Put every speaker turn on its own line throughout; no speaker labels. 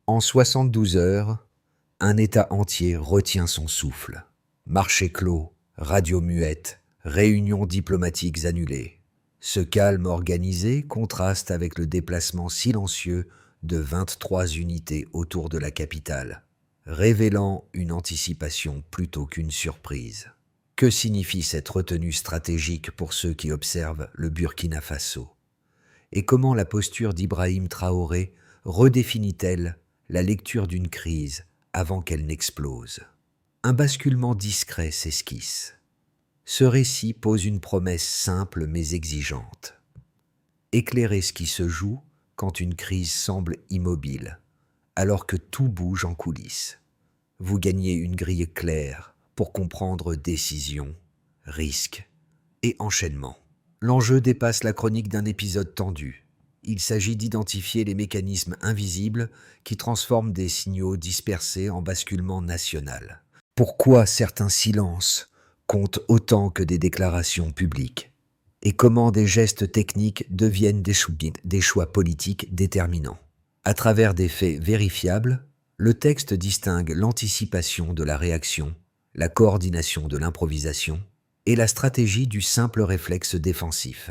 En 72 heures, un État entier retient son souffle. Marché clos, radio muette, réunions diplomatiques annulées. Ce calme organisé contraste avec le déplacement silencieux de 23 unités autour de la capitale, révélant une anticipation plutôt qu'une surprise. Que signifie cette retenue stratégique pour ceux qui observent le Burkina Faso? Et comment la posture d'Ibrahim Traoré redéfinit-elle la lecture d'une crise avant qu'elle n'explose? Un basculement discret s'esquisse. Ce récit pose une promesse simple mais exigeante. Éclairer ce qui se joue quand une crise semble immobile, alors que tout bouge en coulisses. Vous gagnez une grille claire pour comprendre décision, risque et enchaînement. L'enjeu dépasse la chronique d'un épisode tendu. Il s'agit d'identifier les mécanismes invisibles qui transforment des signaux dispersés en basculement national. Pourquoi certains silences comptent autant que des déclarations publiques? Et comment des gestes techniques deviennent des choix politiques déterminants? À travers des faits vérifiables, le texte distingue l'anticipation de la réaction, la coordination de l'improvisation et la stratégie du simple réflexe défensif.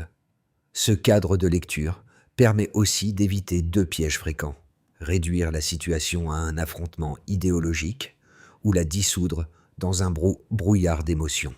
Ce cadre de lecture permet aussi d'éviter deux pièges fréquents: réduire la situation à un affrontement idéologique ou la dissoudre dans un brouillard d'émotions.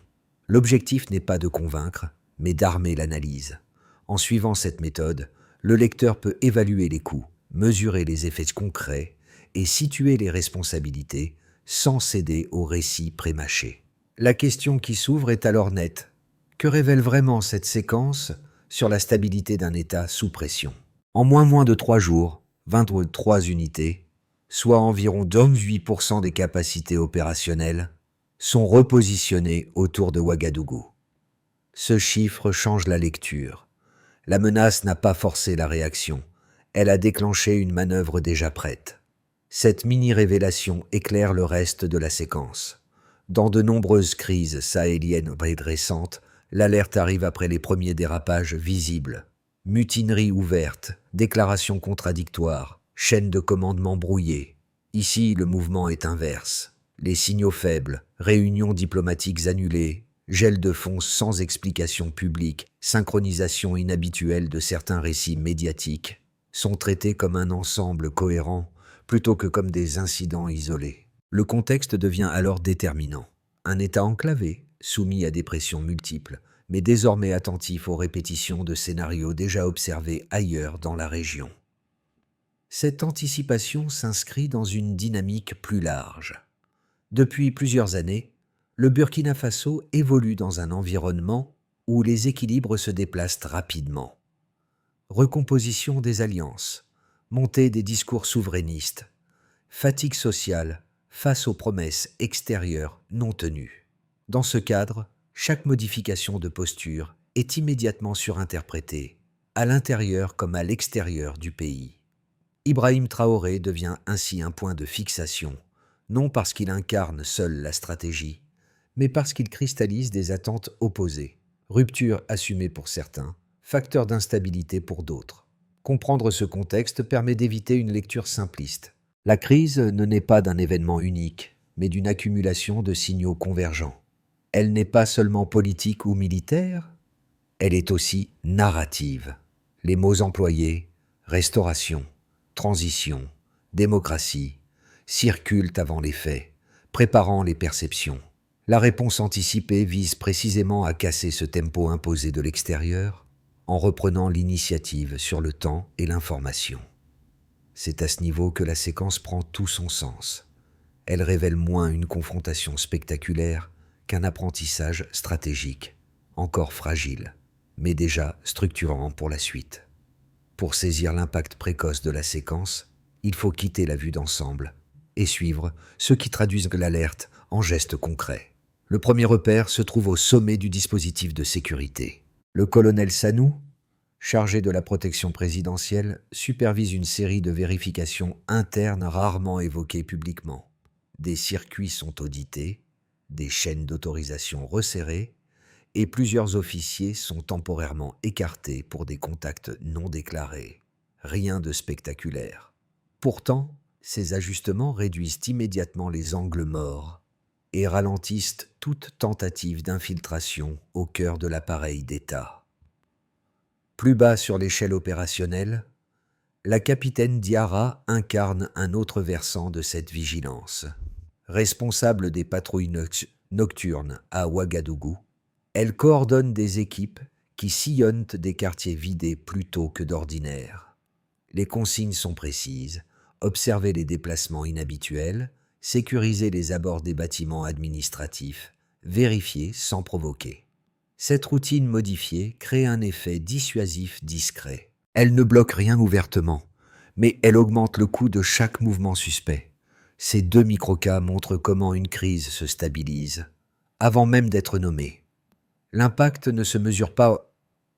L'objectif n'est pas de convaincre, mais d'armer l'analyse. En suivant cette méthode, le lecteur peut évaluer les coûts, mesurer les effets concrets et situer les responsabilités sans céder au récit prémâché. La question qui s'ouvre est alors nette. Que révèle vraiment cette séquence sur la stabilité d'un État sous pression? En moins de 3 jours, 23 unités, soit environ 8% des capacités opérationnelles, sont repositionnées autour de Ouagadougou. Ce chiffre change la lecture. La menace n'a pas forcé la réaction, elle a déclenché une manœuvre déjà prête. Cette mini-révélation éclaire le reste de la séquence. Dans de nombreuses crises sahéliennes récentes, l'alerte arrive après les premiers dérapages visibles. Mutinerie ouverte, déclarations contradictoires, chaîne de commandement brouillée. Ici, le mouvement est inverse. Les signaux faibles, réunions diplomatiques annulées, gel de fonds sans explication publique, synchronisation inhabituelle de certains récits médiatiques, sont traités comme un ensemble cohérent plutôt que comme des incidents isolés. Le contexte devient alors déterminant. Un État enclavé, soumis à des pressions multiples, mais désormais attentif aux répétitions de scénarios déjà observés ailleurs dans la région. Cette anticipation s'inscrit dans une dynamique plus large. Depuis plusieurs années, le Burkina Faso évolue dans un environnement où les équilibres se déplacent rapidement. Recomposition des alliances, montée des discours souverainistes, fatigue sociale face aux promesses extérieures non tenues. Dans ce cadre, chaque modification de posture est immédiatement surinterprétée, à l'intérieur comme à l'extérieur du pays. Ibrahim Traoré devient ainsi un point de fixation, non parce qu'il incarne seul la stratégie, mais parce qu'il cristallise des attentes opposées, rupture assumée pour certains, facteur d'instabilité pour d'autres. Comprendre ce contexte permet d'éviter une lecture simpliste. La crise ne naît pas d'un événement unique, mais d'une accumulation de signaux convergents. Elle n'est pas seulement politique ou militaire, elle est aussi narrative. Les mots employés, restauration, transition, démocratie, circulent avant les faits, préparant les perceptions. La réponse anticipée vise précisément à casser ce tempo imposé de l'extérieur en reprenant l'initiative sur le temps et l'information. C'est à ce niveau que la séquence prend tout son sens. Elle révèle moins une confrontation spectaculaire qu'un apprentissage stratégique, encore fragile, mais déjà structurant pour la suite. Pour saisir l'impact précoce de la séquence, il faut quitter la vue d'ensemble et suivre ceux qui traduisent l'alerte en gestes concrets. Le premier repère se trouve au sommet du dispositif de sécurité. Le colonel Sanou, chargé de la protection présidentielle, supervise une série de vérifications internes rarement évoquées publiquement. Des circuits sont audités, des chaînes d'autorisation resserrées, et plusieurs officiers sont temporairement écartés pour des contacts non déclarés. Rien de spectaculaire. Pourtant, Ces ajustements réduisent immédiatement les angles morts et ralentissent toute tentative d'infiltration au cœur de l'appareil d'État. Plus bas sur l'échelle opérationnelle, la capitaine Diarra incarne un autre versant de cette vigilance. Responsable des patrouilles nocturnes à Ouagadougou, elle coordonne des équipes qui sillonnent des quartiers vidés plus tôt que d'ordinaire. Les consignes sont précises: observer les déplacements inhabituels, sécuriser les abords des bâtiments administratifs, vérifier sans provoquer. Cette routine modifiée crée un effet dissuasif discret. Elle ne bloque rien ouvertement, mais elle augmente le coût de chaque mouvement suspect. Ces 2 microcas montrent comment une crise se stabilise, avant même d'être nommée. L'impact ne se mesure pas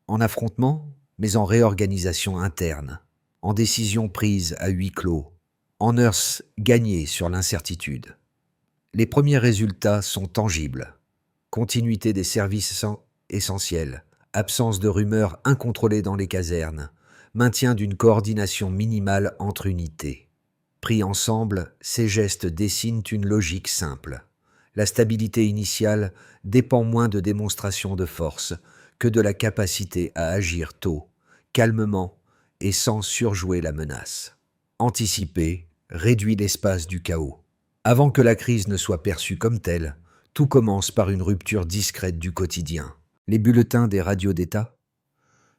en affrontement, mais en réorganisation interne, en décisions prises à huis clos, en heures gagnées sur l'incertitude. Les premiers résultats sont tangibles. Continuité des services essentiels, absence de rumeurs incontrôlées dans les casernes, maintien d'une coordination minimale entre unités. Pris ensemble, ces gestes dessinent une logique simple. La stabilité initiale dépend moins de démonstrations de force que de la capacité à agir tôt, calmement et sans surjouer la menace. Anticiper réduit l'espace du chaos. Avant que la crise ne soit perçue comme telle, tout commence par une rupture discrète du quotidien. Les bulletins des radios d'État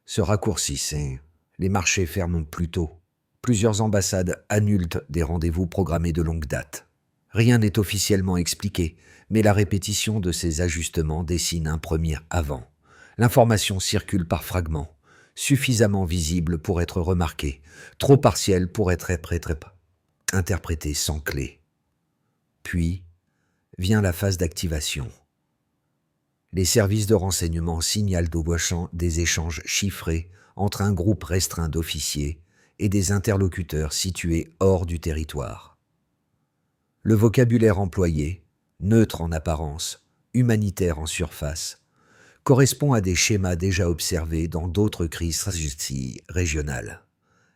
se raccourcissent et les marchés ferment plus tôt. Plusieurs ambassades annulent des rendez-vous programmés de longue date. Rien n'est officiellement expliqué, mais la répétition de ces ajustements dessine un premier avant. L'information circule par fragments, suffisamment visible pour être remarquée, trop partielle pour être interprétée sans clé. Puis vient la phase d'activation. Les services de renseignement signalent au bois-champ des échanges chiffrés entre un groupe restreint d'officiers et des interlocuteurs situés hors du territoire. Le vocabulaire employé, neutre en apparence, humanitaire en surface, correspond à des schémas déjà observés dans d'autres crises régionales.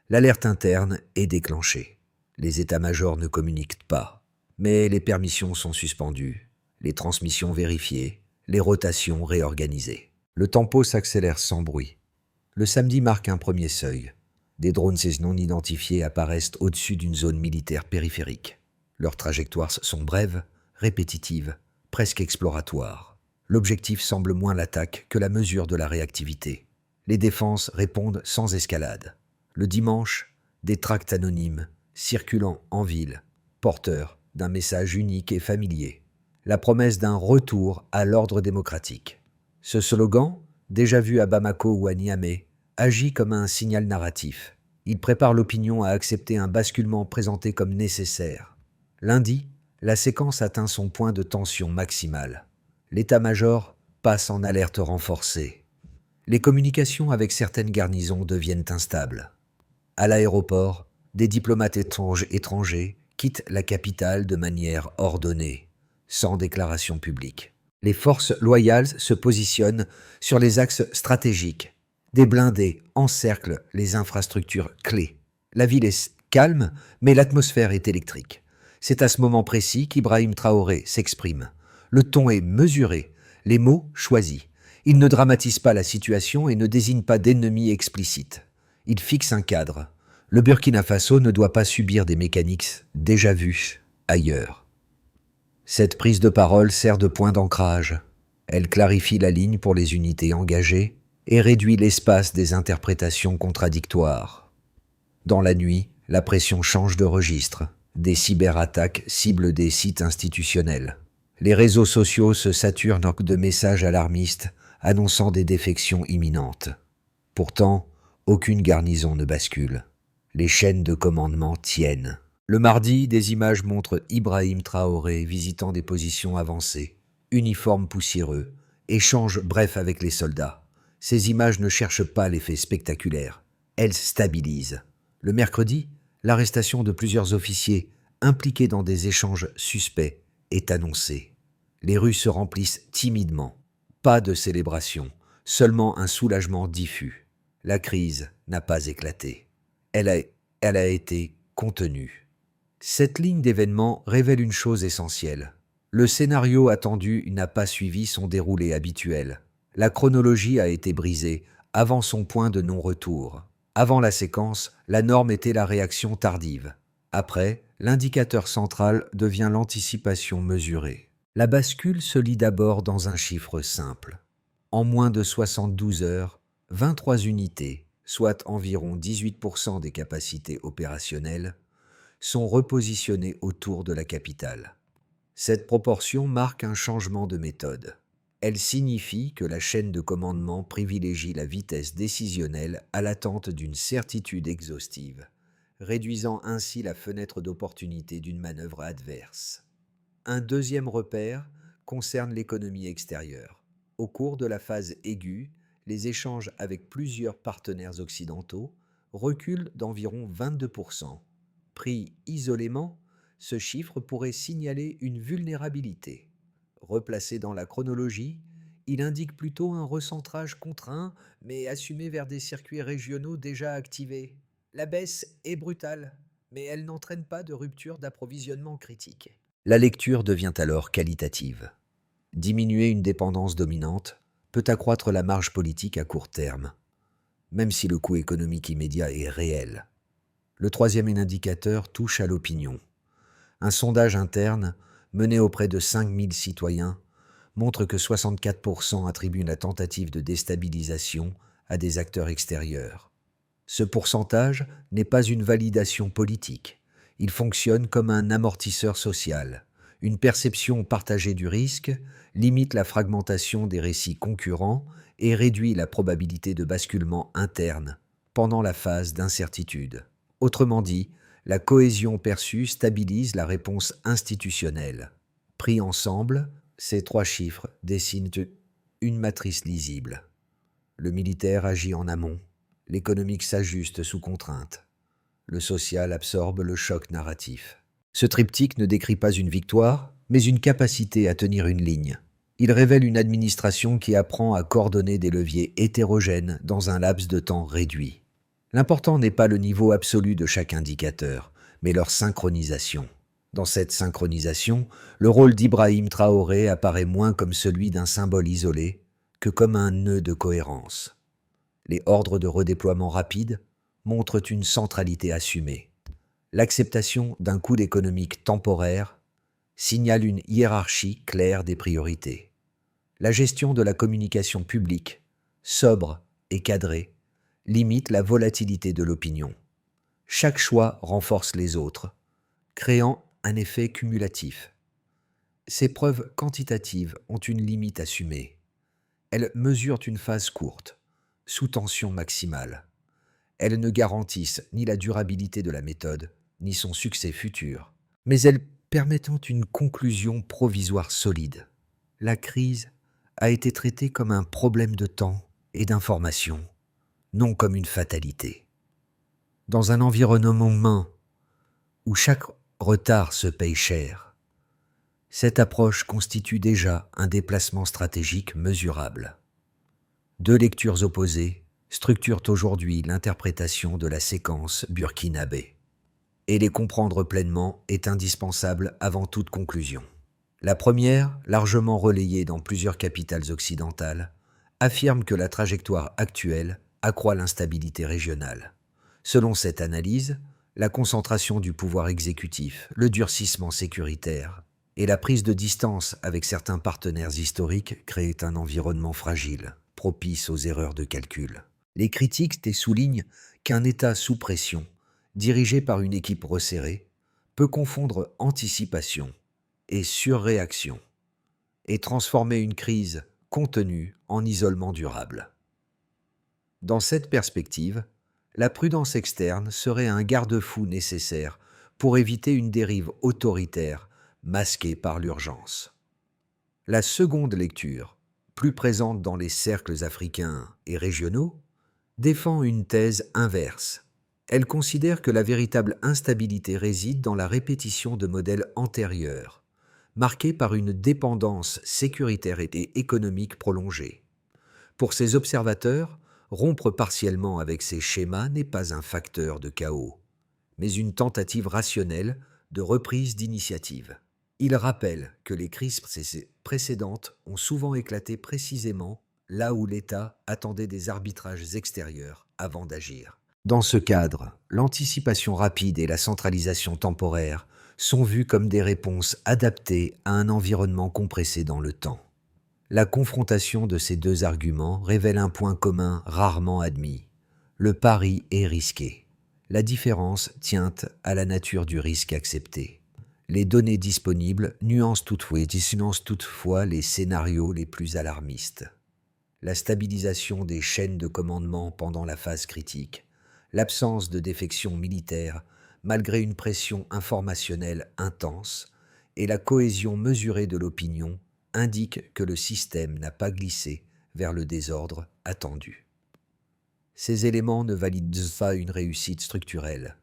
L'alerte interne est déclenchée. Les états-majors ne communiquent pas, mais les permissions sont suspendues, les transmissions vérifiées, les rotations réorganisées. Le tempo s'accélère sans bruit. Le samedi marque un premier seuil. Des drones non identifiés apparaissent au-dessus d'une zone militaire périphérique. Leurs trajectoires sont brèves, répétitives, presque exploratoires. L'objectif semble moins l'attaque que la mesure de la réactivité. Les défenses répondent sans escalade. Le dimanche, des tracts anonymes, circulant en ville, porteurs d'un message unique et familier. La promesse d'un retour à l'ordre démocratique. Ce slogan, déjà vu à Bamako ou à Niamey, agit comme un signal narratif. Il prépare l'opinion à accepter un basculement présenté comme nécessaire. Lundi, la séquence atteint son point de tension maximale. L'état-major passe en alerte renforcée. Les communications avec certaines garnisons deviennent instables. À l'aéroport, des diplomates étrangers quittent la capitale de manière ordonnée, sans déclaration publique. Les forces loyales se positionnent sur les axes stratégiques. Des blindés encerclent les infrastructures clés. La ville est calme, mais l'atmosphère est électrique. C'est à ce moment précis qu'Ibrahim Traoré s'exprime. Le ton est mesuré, les mots choisis. Il ne dramatise pas la situation et ne désigne pas d'ennemis explicites. Il fixe un cadre. Le Burkina Faso ne doit pas subir des mécaniques déjà vues ailleurs. Cette prise de parole sert de point d'ancrage. Elle clarifie la ligne pour les unités engagées et réduit l'espace des interprétations contradictoires. Dans la nuit, la pression change de registre. Des cyberattaques ciblent des sites institutionnels. Les réseaux sociaux se saturent de messages alarmistes annonçant des défections imminentes. Pourtant, aucune garnison ne bascule. Les chaînes de commandement tiennent. Le mardi, des images montrent Ibrahim Traoré visitant des positions avancées, uniforme poussiéreux, échange bref avec les soldats. Ces images ne cherchent pas l'effet spectaculaire. Elles stabilisent. Le mercredi, l'arrestation de plusieurs officiers impliqués dans des échanges suspects est annoncée. Les rues se remplissent timidement. Pas de célébration, seulement un soulagement diffus. La crise n'a pas éclaté. Elle a été contenue. Cette ligne d'événements révèle une chose essentielle. Le scénario attendu n'a pas suivi son déroulé habituel. La chronologie a été brisée avant son point de non-retour. Avant la séquence, la norme était la réaction tardive. Après, l'indicateur central devient l'anticipation mesurée. La bascule se lit d'abord dans un chiffre simple. En moins de 72 heures, 23 unités, soit environ 18% des capacités opérationnelles, sont repositionnées autour de la capitale. Cette proportion marque un changement de méthode. Elle signifie que la chaîne de commandement privilégie la vitesse décisionnelle à l'attente d'une certitude exhaustive, réduisant ainsi la fenêtre d'opportunité d'une manœuvre adverse. Un deuxième repère concerne l'économie extérieure. Au cours de la phase aiguë, les échanges avec plusieurs partenaires occidentaux reculent d'environ 22%. Pris isolément, ce chiffre pourrait signaler une vulnérabilité. Replacé dans la chronologie, il indique plutôt un recentrage contraint, mais assumé vers des circuits régionaux déjà activés. La baisse est brutale, mais elle n'entraîne pas de rupture d'approvisionnement critique. La lecture devient alors qualitative. Diminuer une dépendance dominante peut accroître la marge politique à court terme, même si le coût économique immédiat est réel. Le troisième indicateur touche à l'opinion. Un sondage interne, mené auprès de 5000 citoyens, montre que 64% attribuent la tentative de déstabilisation à des acteurs extérieurs. Ce pourcentage n'est pas une validation politique. Il fonctionne comme un amortisseur social. Une perception partagée du risque limite la fragmentation des récits concurrents et réduit la probabilité de basculement interne pendant la phase d'incertitude. Autrement dit, la cohésion perçue stabilise la réponse institutionnelle. Pris ensemble, ces trois chiffres dessinent une matrice lisible. Le militaire agit en amont, l'économique s'ajuste sous contrainte, le social absorbe le choc narratif. Ce triptyque ne décrit pas une victoire, mais une capacité à tenir une ligne. Il révèle une administration qui apprend à coordonner des leviers hétérogènes dans un laps de temps réduit. L'important n'est pas le niveau absolu de chaque indicateur, mais leur synchronisation. Dans cette synchronisation, le rôle d'Ibrahim Traoré apparaît moins comme celui d'un symbole isolé que comme un nœud de cohérence. Les ordres de redéploiement rapide montrent une centralité assumée. L'acceptation d'un coût économique temporaire signale une hiérarchie claire des priorités. La gestion de la communication publique, sobre et cadrée, limite la volatilité de l'opinion. Chaque choix renforce les autres, créant un effet cumulatif. Ces preuves quantitatives ont une limite assumée. Elles mesurent une phase courte, sous tension maximale. Elles ne garantissent ni la durabilité de la méthode, ni son succès futur, mais elles permettent une conclusion provisoire solide. La crise a été traitée comme un problème de temps et d'information, non comme une fatalité. Dans un environnement humain où chaque retard se paye cher, cette approche constitue déjà un déplacement stratégique mesurable. Deux lectures opposées structurent aujourd'hui l'interprétation de la séquence burkinabé. Et les comprendre pleinement est indispensable avant toute conclusion. La première, largement relayée dans plusieurs capitales occidentales, affirme que la trajectoire actuelle accroît l'instabilité régionale. Selon cette analyse, la concentration du pouvoir exécutif, le durcissement sécuritaire et la prise de distance avec certains partenaires historiques créent un environnement fragile, propice aux erreurs de calcul. Les critiques soulignent qu'un État sous pression, dirigé par une équipe resserrée, peut confondre anticipation et surréaction et transformer une crise contenue en isolement durable. Dans cette perspective, la prudence externe serait un garde-fou nécessaire pour éviter une dérive autoritaire masquée par l'urgence. La seconde lecture, plus présente dans les cercles africains et régionaux, défend une thèse inverse. Elle considère que la véritable instabilité réside dans la répétition de modèles antérieurs, marqués par une dépendance sécuritaire et économique prolongée. Pour ces observateurs, rompre partiellement avec ces schémas n'est pas un facteur de chaos, mais une tentative rationnelle de reprise d'initiative. Il rappelle que les crises précédentes ont souvent éclaté précisément là où l'État attendait des arbitrages extérieurs avant d'agir. Dans ce cadre, l'anticipation rapide et la centralisation temporaire sont vues comme des réponses adaptées à un environnement compressé dans le temps. La confrontation de ces deux arguments révèle un point commun rarement admis. Le pari est risqué. La différence tient à la nature du risque accepté. Les données disponibles nuancent toutefois les scénarios les plus alarmistes. La stabilisation des chaînes de commandement pendant la phase critique, l'absence de défection militaire malgré une pression informationnelle intense et la cohésion mesurée de l'opinion indiquent que le système n'a pas glissé vers le désordre attendu. Ces éléments ne valident pas une réussite structurelle,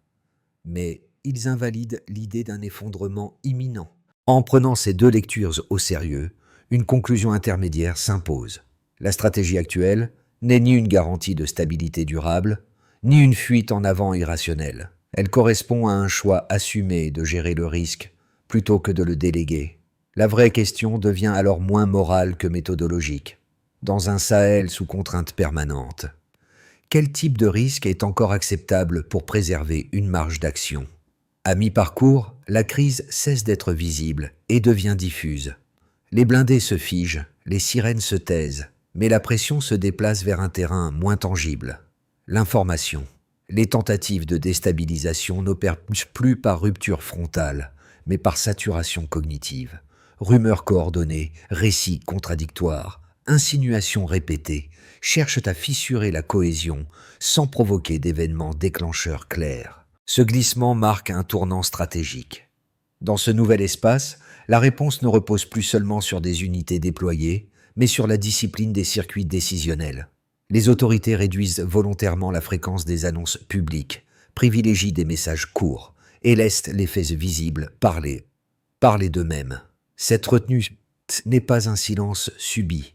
mais ils invalident l'idée d'un effondrement imminent. En prenant ces deux lectures au sérieux, une conclusion intermédiaire s'impose. La stratégie actuelle n'est ni une garantie de stabilité durable, ni une fuite en avant irrationnelle. Elle correspond à un choix assumé de gérer le risque plutôt que de le déléguer. La vraie question devient alors moins morale que méthodologique. Dans un Sahel sous contrainte permanente, quel type de risque est encore acceptable pour préserver une marge d'action? À mi-parcours, la crise cesse d'être visible et devient diffuse. Les blindés se figent, les sirènes se taisent, mais la pression se déplace vers un terrain moins tangible. L'information. Les tentatives de déstabilisation n'opèrent plus par rupture frontale, mais par saturation cognitive. Rumeurs coordonnées, récits contradictoires, insinuations répétées cherchent à fissurer la cohésion sans provoquer d'événements déclencheurs clairs. Ce glissement marque un tournant stratégique. Dans ce nouvel espace, la réponse ne repose plus seulement sur des unités déployées, mais sur la discipline des circuits décisionnels. Les autorités réduisent volontairement la fréquence des annonces publiques, privilégient des messages courts et laissent les faits visibles parler d'eux-mêmes. Cette retenue n'est pas un silence subi.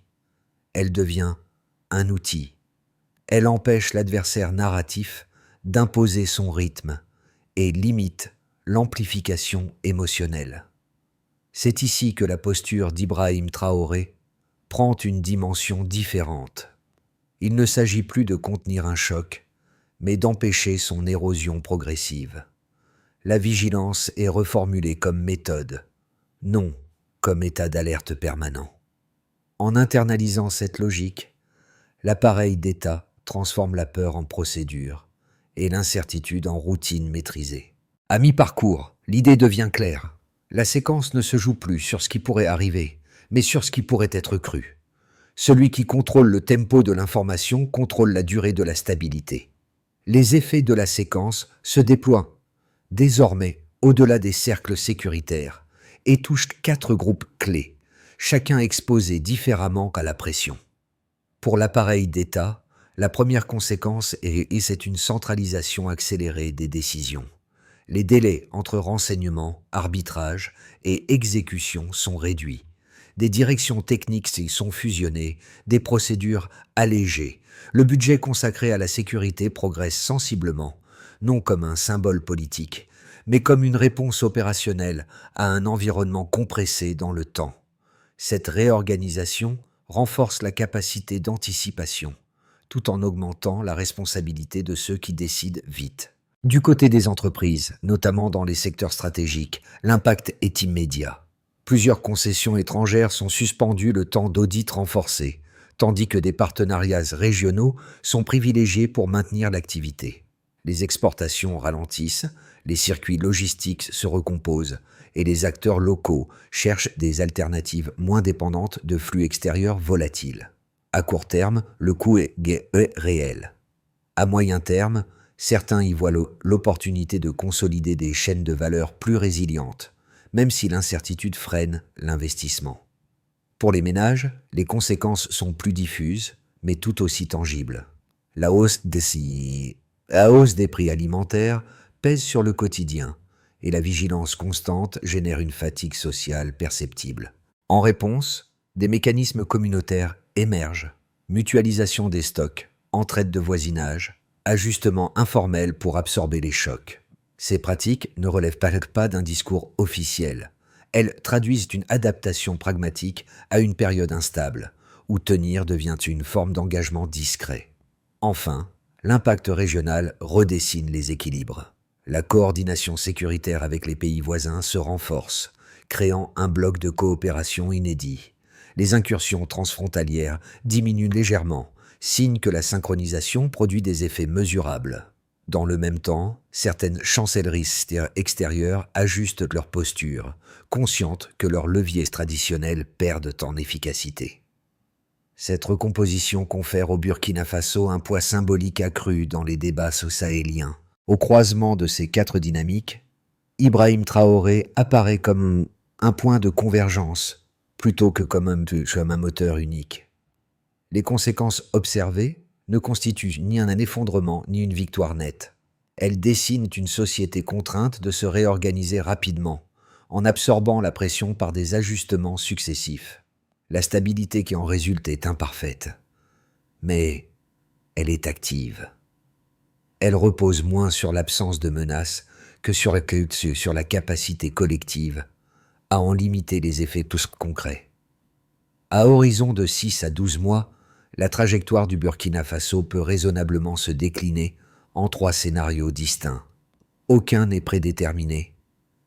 Elle devient un outil. Elle empêche l'adversaire narratif d'imposer son rythme et limite l'amplification émotionnelle. C'est ici que la posture d'Ibrahim Traoré prend une dimension différente. Il ne s'agit plus de contenir un choc, mais d'empêcher son érosion progressive. La vigilance est reformulée comme méthode, non comme état d'alerte permanent. En internalisant cette logique, l'appareil d'État transforme la peur en procédure et l'incertitude en routine maîtrisée. À mi-parcours, l'idée devient claire. La séquence ne se joue plus sur ce qui pourrait arriver, mais sur ce qui pourrait être cru. Celui qui contrôle le tempo de l'information contrôle la durée de la stabilité. Les effets de la séquence se déploient désormais au-delà des cercles sécuritaires et touchent 4 groupes clés, chacun exposé différemment qu'à la pression. Pour l'appareil d'État, la première conséquence c'est une centralisation accélérée des décisions. Les délais entre renseignement, arbitrage et exécution sont réduits. Des directions techniques s'y sont fusionnées, des procédures allégées. Le budget consacré à la sécurité progresse sensiblement, non comme un symbole politique, mais comme une réponse opérationnelle à un environnement compressé dans le temps. Cette réorganisation renforce la capacité d'anticipation, tout en augmentant la responsabilité de ceux qui décident vite. Du côté des entreprises, notamment dans les secteurs stratégiques, l'impact est immédiat. Plusieurs concessions étrangères sont suspendues le temps d'audits renforcés, tandis que des partenariats régionaux sont privilégiés pour maintenir l'activité. Les exportations ralentissent, les circuits logistiques se recomposent et les acteurs locaux cherchent des alternatives moins dépendantes de flux extérieurs volatiles. À court terme, le coût est réel. À moyen terme, certains y voient l'opportunité de consolider des chaînes de valeur plus résilientes, même si l'incertitude freine l'investissement. Pour les ménages, les conséquences sont plus diffuses, mais tout aussi tangibles. La hausse des prix alimentaires pèse sur le quotidien, et la vigilance constante génère une fatigue sociale perceptible. En réponse, des mécanismes communautaires émergent. Mutualisation des stocks, entraide de voisinage, ajustement informel pour absorber les chocs. Ces pratiques ne relèvent pas d'un discours officiel. Elles traduisent une adaptation pragmatique à une période instable, où tenir devient une forme d'engagement discret. Enfin, l'impact régional redessine les équilibres. La coordination sécuritaire avec les pays voisins se renforce, créant un bloc de coopération inédit. Les incursions transfrontalières diminuent légèrement, signe que la synchronisation produit des effets mesurables. Dans le même temps, certaines chancelleries extérieures ajustent leur posture, conscientes que leurs leviers traditionnels perdent en efficacité. Cette recomposition confère au Burkina Faso un poids symbolique accru dans les débats sahéliens. Au croisement de ces quatre dynamiques, Ibrahim Traoré apparaît comme un point de convergence, plutôt que comme un moteur unique. Les conséquences observées ne constituent ni un effondrement ni une victoire nette. Elles dessinent une société contrainte de se réorganiser rapidement, en absorbant la pression par des ajustements successifs. La stabilité qui en résulte est imparfaite, mais elle est active. Elle repose moins sur l'absence de menaces que sur la capacité collective à en limiter les effets tous concrets. À horizon de 6 à 12 mois, la trajectoire du Burkina Faso peut raisonnablement se décliner en 3 scénarios distincts. Aucun n'est prédéterminé.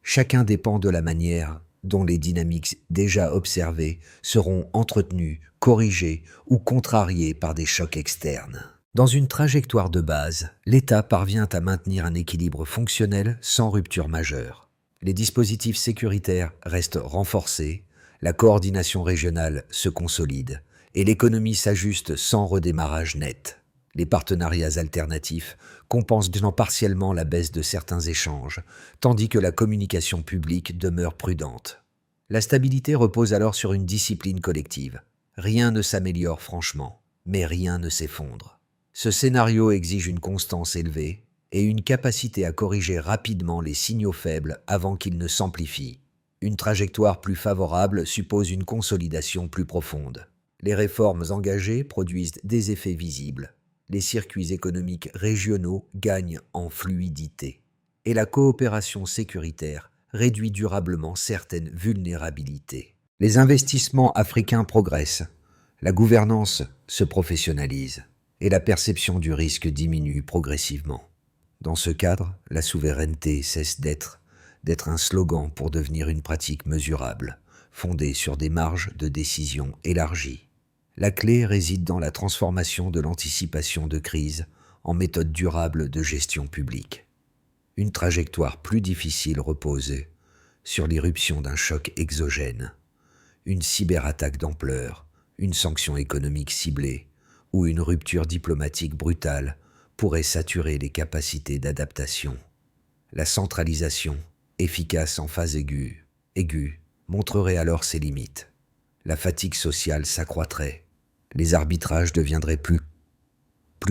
Chacun dépend de la manière dont les dynamiques déjà observées seront entretenues, corrigées ou contrariées par des chocs externes. Dans une trajectoire de base, l'État parvient à maintenir un équilibre fonctionnel sans rupture majeure. Les dispositifs sécuritaires restent renforcés, la coordination régionale se consolide et l'économie s'ajuste sans redémarrage net. Les partenariats alternatifs compensent partiellement la baisse de certains échanges, tandis que la communication publique demeure prudente. La stabilité repose alors sur une discipline collective. Rien ne s'améliore franchement, mais rien ne s'effondre. Ce scénario exige une constance élevée et une capacité à corriger rapidement les signaux faibles avant qu'ils ne s'amplifient. Une trajectoire plus favorable suppose une consolidation plus profonde. Les réformes engagées produisent des effets visibles. Les circuits économiques régionaux gagnent en fluidité. Et la coopération sécuritaire réduit durablement certaines vulnérabilités. Les investissements africains progressent, la gouvernance se professionnalise et la perception du risque diminue progressivement. Dans ce cadre, la souveraineté cesse d'être un slogan pour devenir une pratique mesurable, fondée sur des marges de décision élargies. La clé réside dans la transformation de l'anticipation de crise en méthode durable de gestion publique. Une trajectoire plus difficile repose sur l'irruption d'un choc exogène, une cyberattaque d'ampleur, une sanction économique ciblée ou une rupture diplomatique brutale pourrait saturer les capacités d'adaptation. La centralisation, efficace en phase aiguë, montrerait alors ses limites. La fatigue sociale s'accroîtrait, les arbitrages deviendraient plus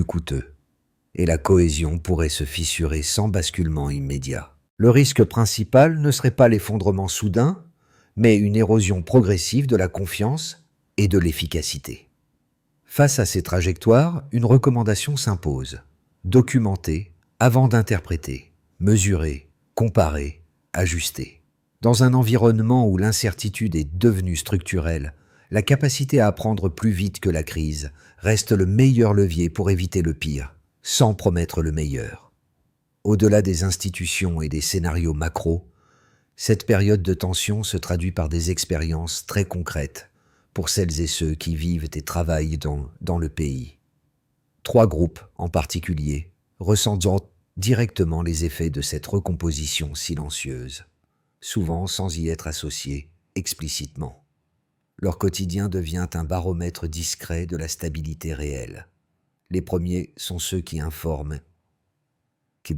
coûteux, et la cohésion pourrait se fissurer sans basculement immédiat. Le risque principal ne serait pas l'effondrement soudain, mais une érosion progressive de la confiance et de l'efficacité. Face à ces trajectoires, une recommandation s'impose. Documenter avant d'interpréter, mesurer, comparer, ajuster. Dans un environnement où l'incertitude est devenue structurelle, la capacité à apprendre plus vite que la crise reste le meilleur levier pour éviter le pire, sans promettre le meilleur. Au-delà des institutions et des scénarios macro, cette période de tension se traduit par des expériences très concrètes pour celles et ceux qui vivent et travaillent dans le pays. 3 groupes, en particulier, ressentent directement les effets de cette recomposition silencieuse, souvent sans y être associés explicitement. Leur quotidien devient un baromètre discret de la stabilité réelle. Les premiers sont ceux qui informent, qui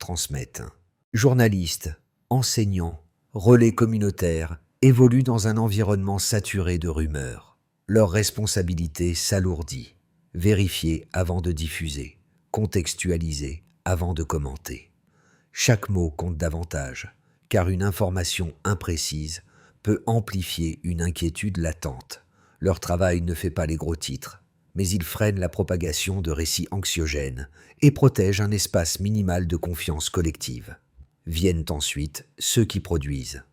transmettent. Journalistes, enseignants, relais communautaires évoluent dans un environnement saturé de rumeurs. Leur responsabilité s'alourdit. Vérifier avant de diffuser, contextualiser avant de commenter. Chaque mot compte davantage, car une information imprécise peut amplifier une inquiétude latente. Leur travail ne fait pas les gros titres, mais il freine la propagation de récits anxiogènes et protège un espace minimal de confiance collective. Viennent ensuite ceux qui produisent.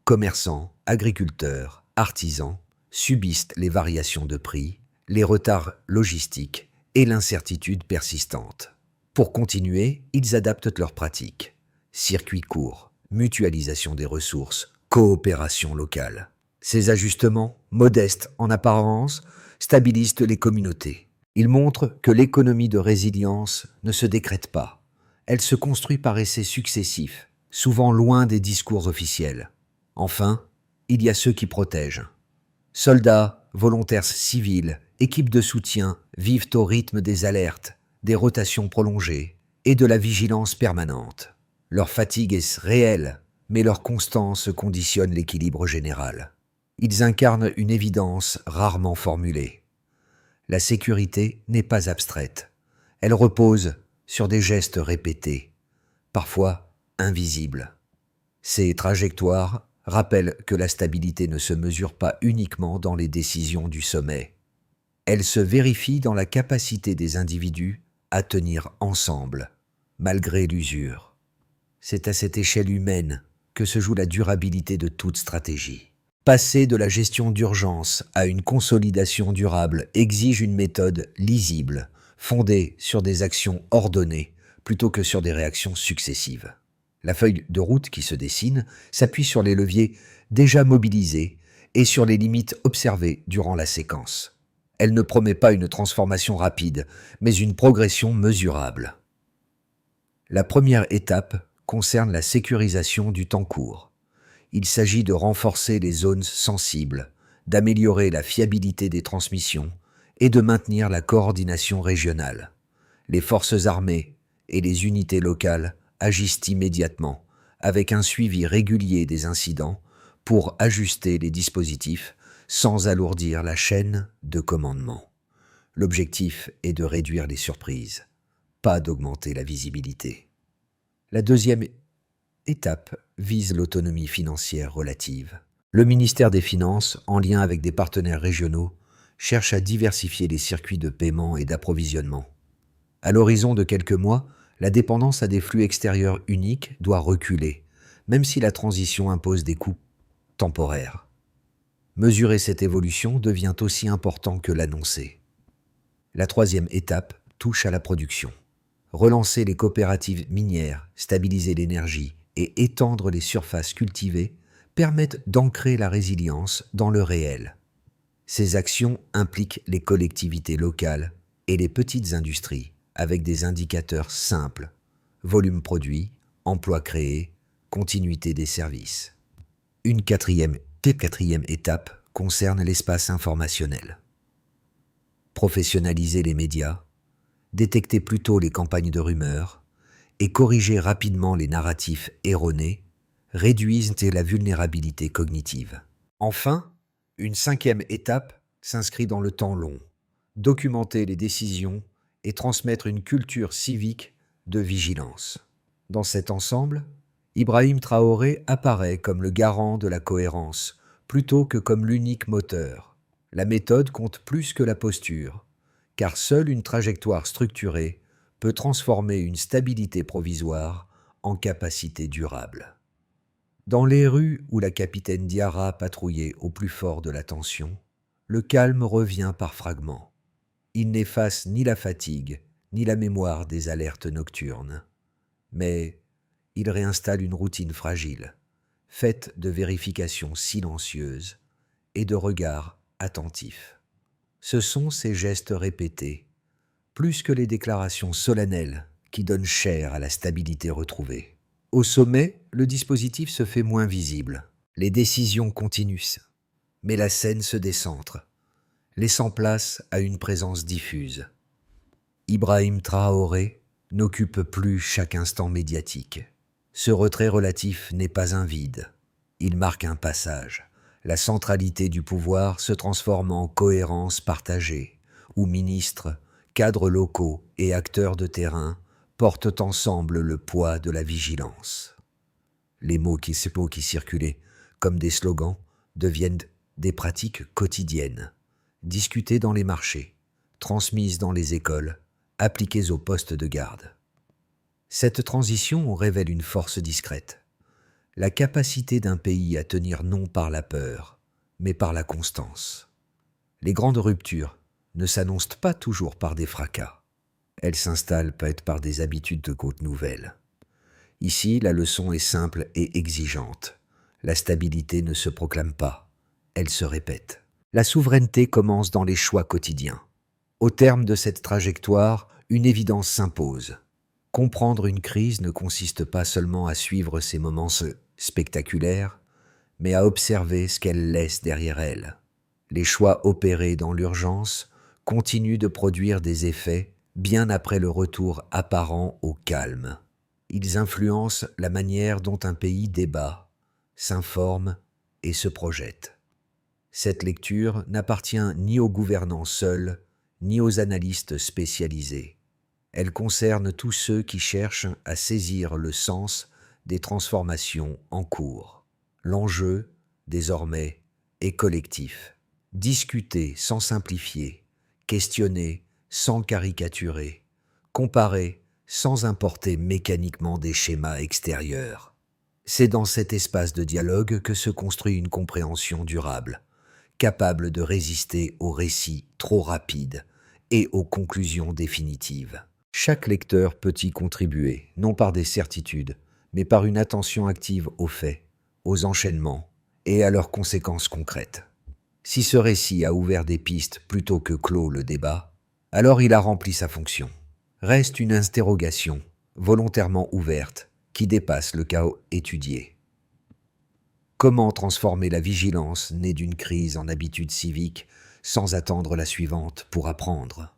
Commerçants, agriculteurs, artisans subissent les variations de prix, les retards logistiques et l'incertitude persistante. Pour continuer, ils adaptent leurs pratiques. Circuits courts, mutualisation des ressources, coopération locale. Ces ajustements, modestes en apparence, stabilisent les communautés. Ils montrent que l'économie de résilience ne se décrète pas. Elle se construit par essais successifs, souvent loin des discours officiels. Enfin, il y a ceux qui protègent. Soldats, volontaires civils, équipes de soutien vivent au rythme des alertes, des rotations prolongées et de la vigilance permanente. Leur fatigue est réelle, mais leur constance conditionne l'équilibre général. Ils incarnent une évidence rarement formulée. La sécurité n'est pas abstraite. Elle repose sur des gestes répétés, parfois invisibles. Ces trajectoires rappellent que la stabilité ne se mesure pas uniquement dans les décisions du sommet. Elle se vérifie dans la capacité des individus à tenir ensemble, malgré l'usure. C'est à cette échelle humaine que se joue la durabilité de toute stratégie. Passer de la gestion d'urgence à une consolidation durable exige une méthode lisible, fondée sur des actions ordonnées, plutôt que sur des réactions successives. La feuille de route qui se dessine s'appuie sur les leviers déjà mobilisés et sur les limites observées durant la séquence. Elle ne promet pas une transformation rapide, mais une progression mesurable. La première étape concerne la sécurisation du temps court. Il s'agit de renforcer les zones sensibles, d'améliorer la fiabilité des transmissions et de maintenir la coordination régionale. Les forces armées et les unités locales agissent immédiatement, avec un suivi régulier des incidents pour ajuster les dispositifs sans alourdir la chaîne de commandement. L'objectif est de réduire les surprises, pas d'augmenter la visibilité. La deuxième étape vise l'autonomie financière relative. Le ministère des Finances, en lien avec des partenaires régionaux, cherche à diversifier les circuits de paiement et d'approvisionnement. À l'horizon de quelques mois, la dépendance à des flux extérieurs uniques doit reculer, même si la transition impose des coûts temporaires. Mesurer cette évolution devient aussi important que l'annoncer. La troisième étape touche à la production. Relancer les coopératives minières, stabiliser l'énergie et étendre les surfaces cultivées permettent d'ancrer la résilience dans le réel. Ces actions impliquent les collectivités locales et les petites industries avec des indicateurs simples: volume produit, emplois créés, continuité des services. Une quatrième étape concerne l'espace informationnel. Professionnaliser les médias, détecter plus tôt les campagnes de rumeurs et corriger rapidement les narratifs erronés réduisent la vulnérabilité cognitive. Enfin, une cinquième étape s'inscrit dans le temps long: documenter les décisions et transmettre une culture civique de vigilance. Dans cet ensemble, Ibrahim Traoré apparaît comme le garant de la cohérence, plutôt que comme l'unique moteur. La méthode compte plus que la posture, car seule une trajectoire structurée peut transformer une stabilité provisoire en capacité durable. Dans les rues où la capitaine Diarra patrouillait au plus fort de la tension, le calme revient par fragments. Il n'efface ni la fatigue, ni la mémoire des alertes nocturnes. Mais il réinstalle une routine fragile, faite de vérifications silencieuses et de regards attentifs. Ce sont ces gestes répétés, plus que les déclarations solennelles, qui donnent chair à la stabilité retrouvée. Au sommet, le dispositif se fait moins visible. Les décisions continuent, mais la scène se décentre, laissant place à une présence diffuse. Ibrahim Traoré n'occupe plus chaque instant médiatique. Ce retrait relatif n'est pas un vide. Il marque un passage. La centralité du pouvoir se transforme en cohérence partagée, où ministres, cadres locaux et acteurs de terrain portent ensemble le poids de la vigilance. Les mots qui circulaient comme des slogans deviennent des pratiques quotidiennes, discutées dans les marchés, transmises dans les écoles, appliquées aux postes de garde. Cette transition révèle une force discrète, la capacité d'un pays à tenir non par la peur, mais par la constance. Les grandes ruptures ne s'annoncent pas toujours par des fracas. Elles s'installent peut-être par des habitudes de côte nouvelles. Ici, la leçon est simple et exigeante. La stabilité ne se proclame pas, elle se répète. La souveraineté commence dans les choix quotidiens. Au terme de cette trajectoire, une évidence s'impose. Comprendre une crise ne consiste pas seulement à suivre ses moments spectaculaires, mais à observer ce qu'elle laisse derrière elle. Les choix opérés dans l'urgence continuent de produire des effets bien après le retour apparent au calme. Ils influencent la manière dont un pays débat, s'informe et se projette. Cette lecture n'appartient ni aux gouvernants seuls, ni aux analystes spécialisés. Elle concerne tous ceux qui cherchent à saisir le sens des transformations en cours. L'enjeu, désormais, est collectif. Discuter sans simplifier, questionner sans caricaturer, comparer sans importer mécaniquement des schémas extérieurs. C'est dans cet espace de dialogue que se construit une compréhension durable, capable de résister aux récits trop rapides et aux conclusions définitives. Chaque lecteur peut y contribuer, non par des certitudes, mais par une attention active aux faits, aux enchaînements et à leurs conséquences concrètes. Si ce récit a ouvert des pistes plutôt que clos le débat, alors il a rempli sa fonction. Reste une interrogation, volontairement ouverte, qui dépasse le chaos étudié. Comment transformer la vigilance née d'une crise en habitude civique sans attendre la suivante pour apprendre ?